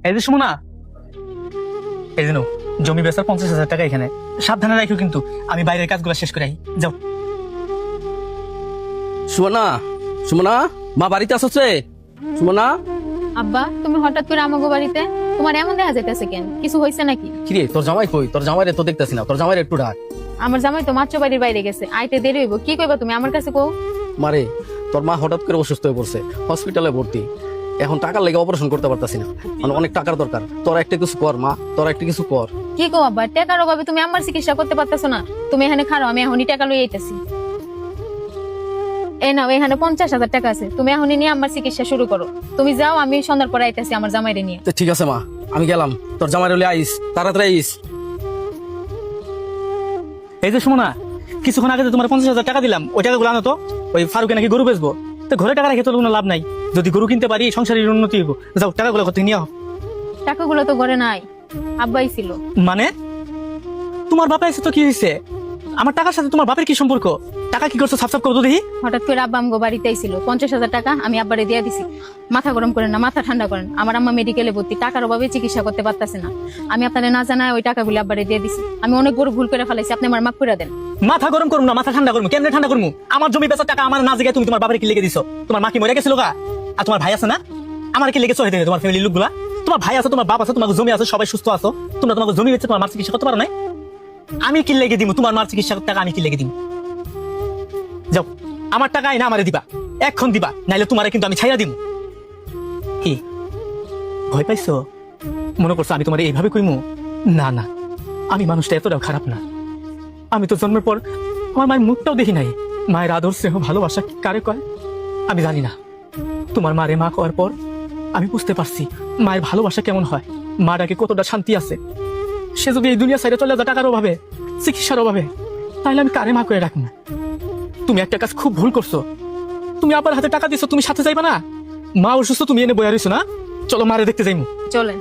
এই যে সুমনা, এই যে নাও, জমি বেচার 50,000 টাকা এখানে। সাবধানে রাখো কিন্তু, আমি বাইরের কাজগুলো শেষ করে আই। যাও। সুমনা, সুমনা, মা বাড়িতে আসছে? সুমনা, আব্বা, তুমি হঠাৎ করে আমাগো বাড়িতে? তোমার এমন দেখা যাইতেছে কেন? কিছু হয়েছে নাকি? কিরে তোর জামাই কই? তোর জামাইরে তো দেখতেছি না, তোর জামাইরে একটু ডাক। আমার জামাই তো মাত্র বাড়ির বাইরে গেছে, আইতে দেরি হইব। কি কইবা তুমি আমার কাছে? কও। মারে, তোর মা হঠাৎ করে অসুস্থ হয়ে পড়ছে, হসপিটালে ভর্তি। এখন টাকার লেগে অপারেশন করতে পারতাছি না, মানে অনেক টাকার দরকার। তোরা একটা কিছু কর মা, তোরা একটা কিছু কর। কি কও আব্বা, টাকার অভাবে তুমি আমার চিকিৎসা করতে পারতেছো না? তুমি এখানে খাড়ো, আমি এখনই টাকা লই আইতাছি। এই নাও, এখানে 50,000 টাকা আছে, তুমি এখনই নিয়ে আমার চিকিৎসা শুরু করো। তুমি যাও, আমি সন্ধ্যার পর আইতাছি আমার জামাইরে নিয়ে। তো ঠিক আছে মা, আমি গেলাম। তোর জামাইরে লই আইস, তাড়াতাড়ি আইস। এই যে সুমনা, কিছুক্ষণ আগে যে তোমার 50,000 টাকা দিলাম, ওই টাকাগুলো আনো তো। ওই ফারুকে নাকি গরু বেচবো, তো ঘরে টাকা রেখে তো কোনো লাভ নাই। যদি গরু কিনতে পারি সংসারের উন্নতি হইব। যাও, টাকাগুলো কোথায় নিয়ে আও। টাকাগুলো তো ঘরে নাই, আব্বাই ছিল। মানে তোমার বাপা এসে তো কি হয়েছে? আমার টাকার সাথে তোমার বাপের কি সম্পর্ক? টাকা কি করছো সাফ সাফ করো তো দেখি। হঠাৎ করে আব্বা আমগো বাড়িতেই ছিল, 50,000 টাকা আমি আব্বারে দিয়ে দিছি। মাথা গরম করেন না, মাথা ঠান্ডা করেন। আমার আম্মা মেডিকেলে ভর্তি, টাকার অভাবে চিকিৎসা করতে পারতেছে না। আমি আপনাদের না জানায় ওই টাকাগুলো আব্বারে দিয়ে দিছি। আমি অনেক বড় ভুল করে ফেলাইছি, আপনি আমার মাফ করে দেন। মাথা গরম করুম না, মাথা ঠান্ডা করুম। কেমনে ঠান্ডা করুম? আমার জমি বেচার টাকা আমার না জেগে তুমি তোমার বাপের কি লেগে দিছো? তোমার মা কি মরে গেছিল গা? আর তোমার ভাই আছে না? আমার কি লেগেছো? হয়ে তোমার ফ্যামিলির লোকগুলা, তোমার ভাই আছে, তোমার বাপ আছে, তোমার জমি আছে, সবাই সুস্থ আছো। তোমরা তোমার জমি বেচে তোমার মার চিকিৎসা করতে পারো নাই? আমি কি লেগে দিব তোমার মার চিকিৎসার টাকা? আমি কি লেগে দিব? যাও, আমার টাকা না আমারে দিবা, এখন দিবা, নাইলে তোমারে কিন্তু আমি ছাইয়া দিব। কি ভয় পাইছো? মনে করছো আমি তোমার এইভাবে কইমু? না না, আমি মানুষটা এতটাও খারাপ না। আমি তো জন্মের পর আমার মায়ের মুখটাও দেখি নাই। মায়ের আদর স্নেহ ভালোবাসা কারে কয় আমি জানি না। তোমার মারে মা করার পর আমি বুঝতে পারছি মায়ের ভালোবাসা কেমন হয়, মাটাকে কতটা শান্তি আছে। সে যদি এই দুনিয়া সাইডে চলে যায় টাকার অভাবে, চিকিৎসার অভাবে, তাহলে আমি কারে মা করে রাখবো? তুমি একটা কাজ খুব ভুল করছো। তুমি আবার হাতে টাকা দিছো, তুমি সাথে যাইবা না? মা অসুস্থ, তুমি এনে বইয়া রইছো না? চলো মারে দেখতে যাইমু। চলেন।